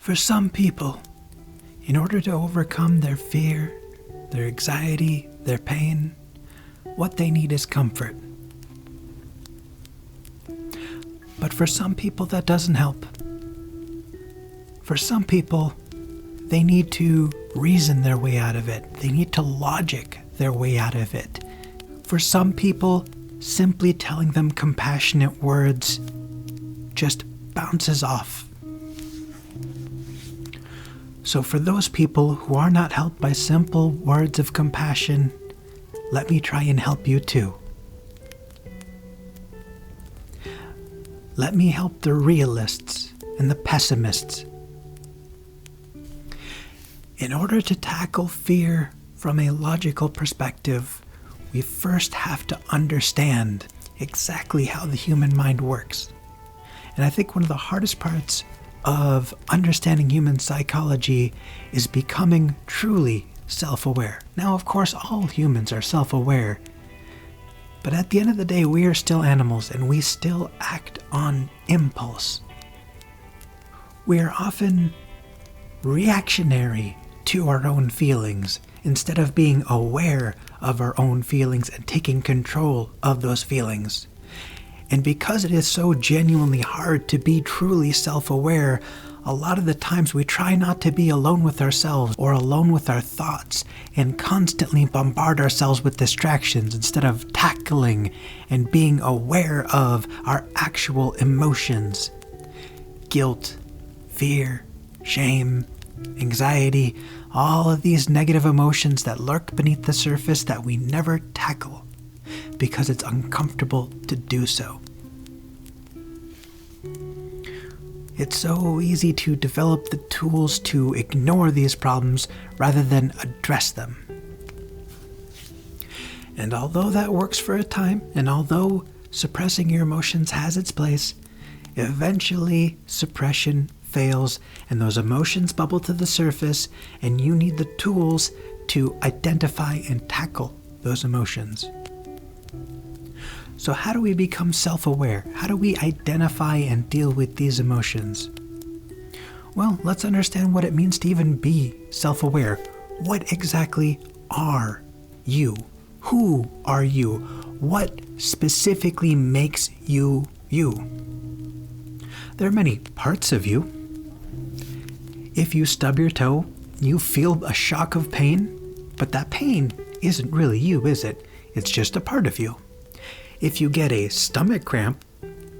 For some people, in order to overcome their fear, their anxiety, their pain, what they need is comfort. But for some people, that doesn't help. For some people, they need to reason their way out of it. They need to logic their way out of it. For some people, simply telling them compassionate words just bounces off. So for those people who are not helped by simple words of compassion, let me try and help you too. Let me help the realists and the pessimists. In order to tackle fear from a logical perspective, we first have to understand exactly how the human mind works. And I think one of the hardest parts of understanding human psychology is becoming truly self-aware. Now, of course, all humans are self-aware, but at the end of the day, we are still animals and we still act on impulse. We are often reactionary to our own feelings instead of being aware of our own feelings and taking control of those feelings. And because it is so genuinely hard to be truly self-aware, a lot of the times we try not to be alone with ourselves or alone with our thoughts and constantly bombard ourselves with distractions instead of tackling and being aware of our actual emotions. Guilt, fear, shame, anxiety, all of these negative emotions that lurk beneath the surface that we never tackle because it's uncomfortable to do so. It's so easy to develop the tools to ignore these problems rather than address them. And although that works for a time, and although suppressing your emotions has its place, eventually suppression fails and those emotions bubble to the surface, and you need the tools to identify and tackle those emotions. So how do we become self-aware? How do we identify and deal with these emotions? Well, let's understand what it means to even be self-aware. What exactly are you? Who are you? What specifically makes you you? There are many parts of you. If you stub your toe, you feel a shock of pain, but that pain isn't really you, is it? It's just a part of you. If you get a stomach cramp,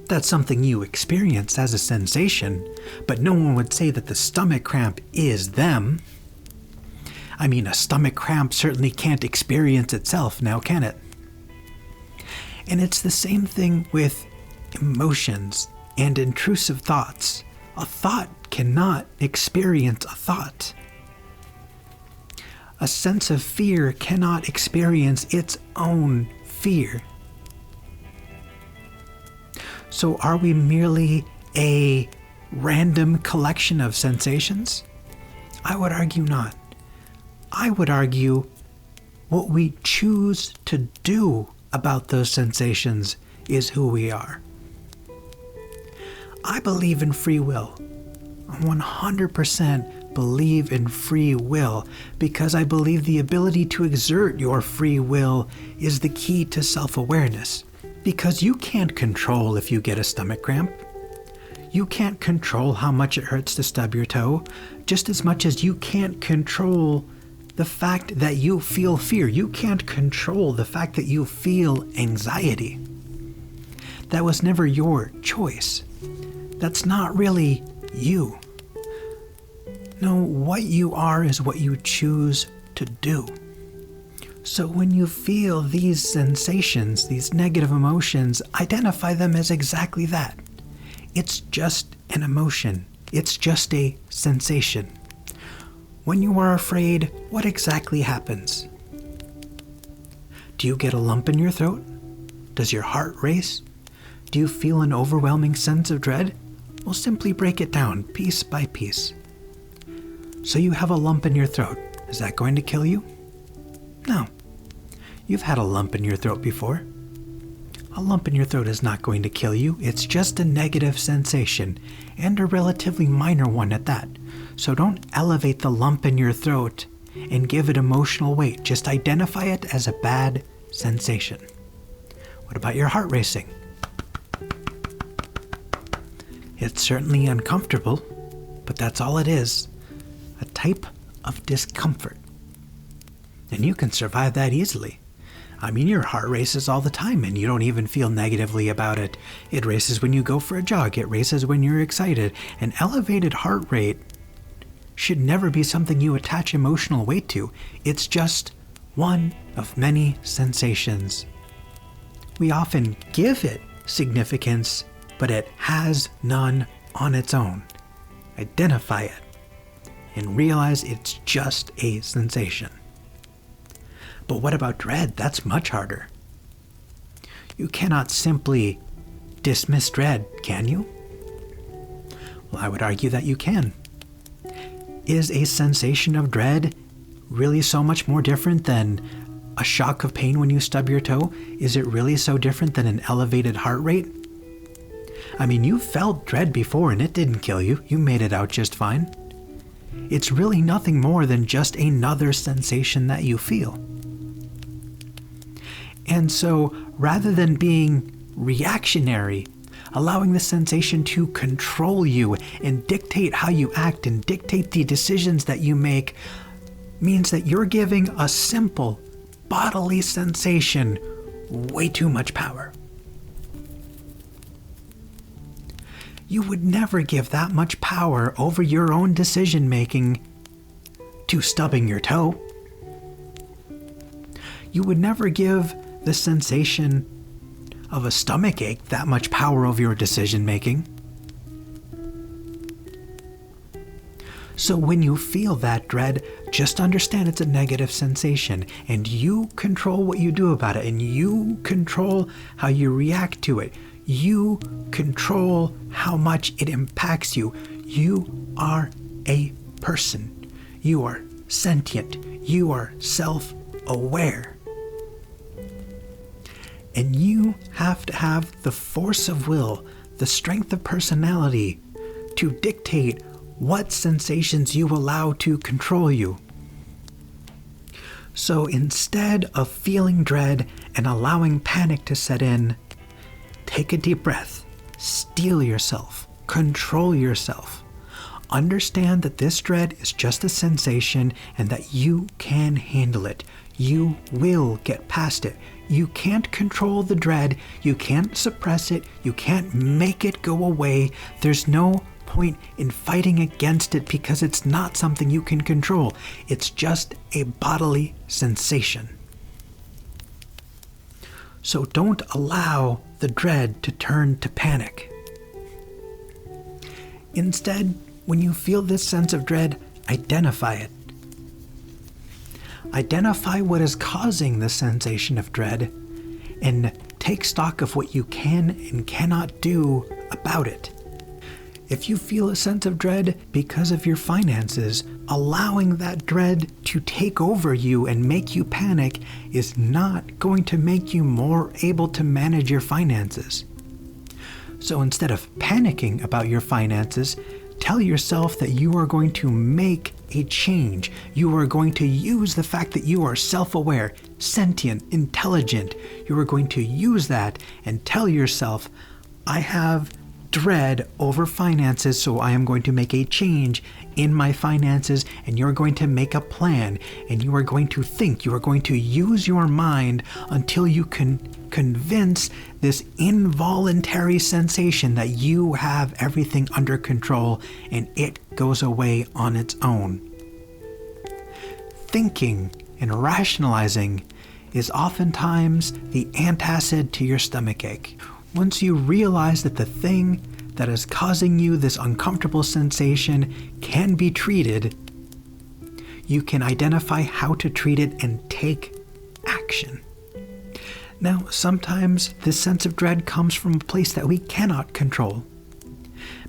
that's something you experience as a sensation, but no one would say that the stomach cramp is them. I mean, a stomach cramp certainly can't experience itself, now can it? And it's the same thing with emotions and intrusive thoughts. A thought cannot experience a thought. A sense of fear cannot experience its own fear. So are we merely a random collection of sensations? I would argue not. I would argue what we choose to do about those sensations is who we are. I believe in free will. I 100% believe in free will because I believe the ability to exert your free will is the key to self-awareness. Because you can't control if you get a stomach cramp. You can't control how much it hurts to stub your toe, just as much as you can't control the fact that you feel fear. You can't control the fact that you feel anxiety. That was never your choice. That's not really you. No, what you are is what you choose to do. So when you feel these sensations, these negative emotions, identify them as exactly that. It's just an emotion. It's just a sensation. When you are afraid, what exactly happens? Do you get a lump in your throat? Does your heart race? Do you feel an overwhelming sense of dread? Well, simply break it down piece by piece. So you have a lump in your throat. Is that going to kill you? No. You've had a lump in your throat before. A lump in your throat is not going to kill you. It's just a negative sensation, and a relatively minor one at that. So don't elevate the lump in your throat and give it emotional weight. Just identify it as a bad sensation. What about your heart racing? It's certainly uncomfortable, but that's all it is. A type of discomfort. And you can survive that easily. I mean, your heart races all the time and you don't even feel negatively about it. It races when you go for a jog. It races when you're excited. An elevated heart rate should never be something you attach emotional weight to. It's just one of many sensations. We often give it significance, but it has none on its own. Identify it and realize it's just a sensation. But what about dread? That's much harder. You cannot simply dismiss dread, can you? Well, I would argue that you can. Is a sensation of dread really so much more different than a shock of pain when you stub your toe? Is it really so different than an elevated heart rate? I mean, you felt dread before and it didn't kill you. You made it out just fine. It's really nothing more than just another sensation that you feel. And so, rather than being reactionary, allowing the sensation to control you and dictate how you act and dictate the decisions that you make, means that you're giving a simple bodily sensation way too much power. You would never give that much power over your own decision making to stubbing your toe. You would never give the sensation of a stomach ache that much power over your decision making. So when you feel that dread, just understand it's a negative sensation and you control what you do about it and you control how you react to it. You control how much it impacts you. You are a person. You are sentient. You are self-aware. And you have to have the force of will, the strength of personality to dictate what sensations you allow to control you. So instead of feeling dread and allowing panic to set in, take a deep breath, steel yourself, control yourself. Understand that this dread is just a sensation and that you can handle it. You will get past it. You can't control the dread. You can't suppress it. You can't make it go away. There's no point in fighting against it because it's not something you can control. It's just a bodily sensation. So don't allow the dread to turn to panic. Instead, when you feel this sense of dread, identify it. Identify what is causing the sensation of dread and take stock of what you can and cannot do about it. If you feel a sense of dread because of your finances, allowing that dread to take over you and make you panic is not going to make you more able to manage your finances. So instead of panicking about your finances, tell yourself that you are going to make a change. You are going to use the fact that you are self-aware, sentient, intelligent. You are going to use that and tell yourself, I have dread over finances, so I am going to make a change in my finances, and you're going to make a plan, and you are going to think, you are going to use your mind until you can convince this involuntary sensation that you have everything under control and it goes away on its own. Thinking and rationalizing is oftentimes the antacid to your stomachache. Once you realize that the thing that is causing you this uncomfortable sensation can be treated, you can identify how to treat it and take action. Now, sometimes this sense of dread comes from a place that we cannot control.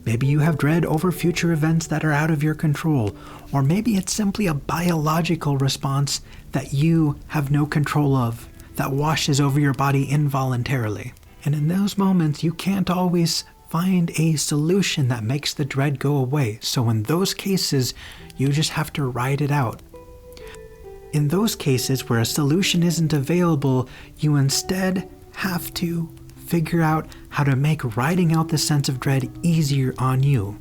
Maybe you have dread over future events that are out of your control, or maybe it's simply a biological response that you have no control of, that washes over your body involuntarily. And in those moments, you can't always find a solution that makes the dread go away. So in those cases, you just have to ride it out. In those cases where a solution isn't available, you instead have to figure out how to make riding out the sense of dread easier on you.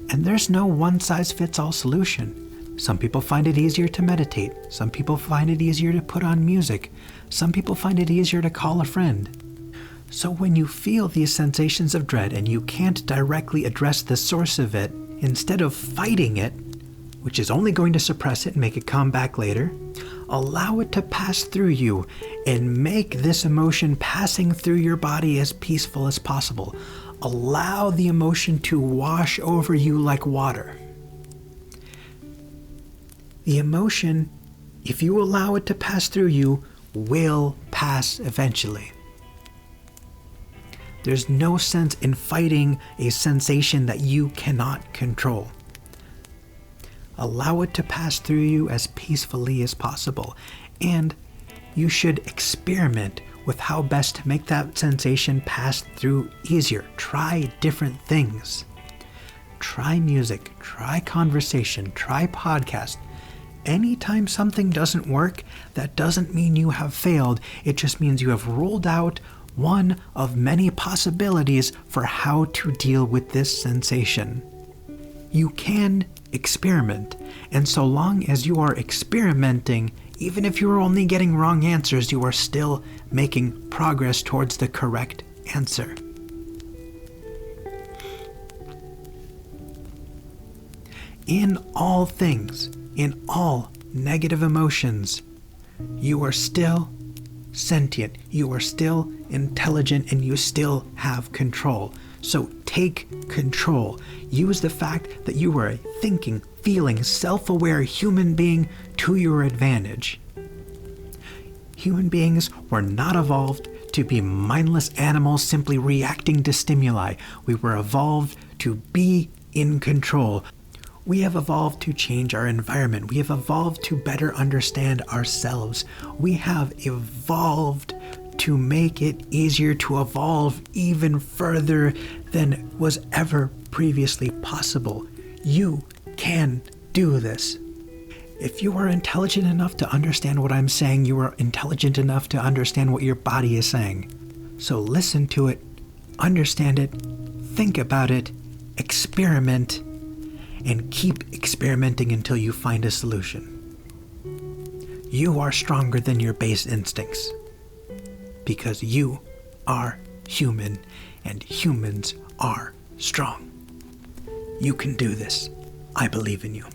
And there's no one-size-fits-all solution. Some people find it easier to meditate. Some people find it easier to put on music. Some people find it easier to call a friend. So when you feel these sensations of dread and you can't directly address the source of it, instead of fighting it, which is only going to suppress it and make it come back later, allow it to pass through you and make this emotion passing through your body as peaceful as possible. Allow the emotion to wash over you like water. The emotion, if you allow it to pass through you, will pass eventually. There's no sense in fighting a sensation that you cannot control. Allow it to pass through you as peacefully as possible. And you should experiment with how best to make that sensation pass through easier. Try different things. Try music, try conversation, try podcast. Anytime something doesn't work, that doesn't mean you have failed. It just means you have ruled out one of many possibilities for how to deal with this sensation. You can experiment, and so long as you are experimenting, even if you are only getting wrong answers, you are still making progress towards the correct answer. In all things, in all negative emotions, you are still sentient, you are still intelligent, and you still have control. So take control. Use the fact that you are a thinking, feeling, self-aware human being to your advantage. Human beings were not evolved to be mindless animals simply reacting to stimuli. We were evolved to be in control. We have evolved to change our environment. We have evolved to better understand ourselves. We have evolved to make it easier to evolve even further than was ever previously possible. You can do this. If you are intelligent enough to understand what I'm saying, you are intelligent enough to understand what your body is saying. So listen to it, understand it, think about it, experiment, and keep experimenting until you find a solution. You are stronger than your base instincts because you are human and humans are strong. You can do this. I believe in you.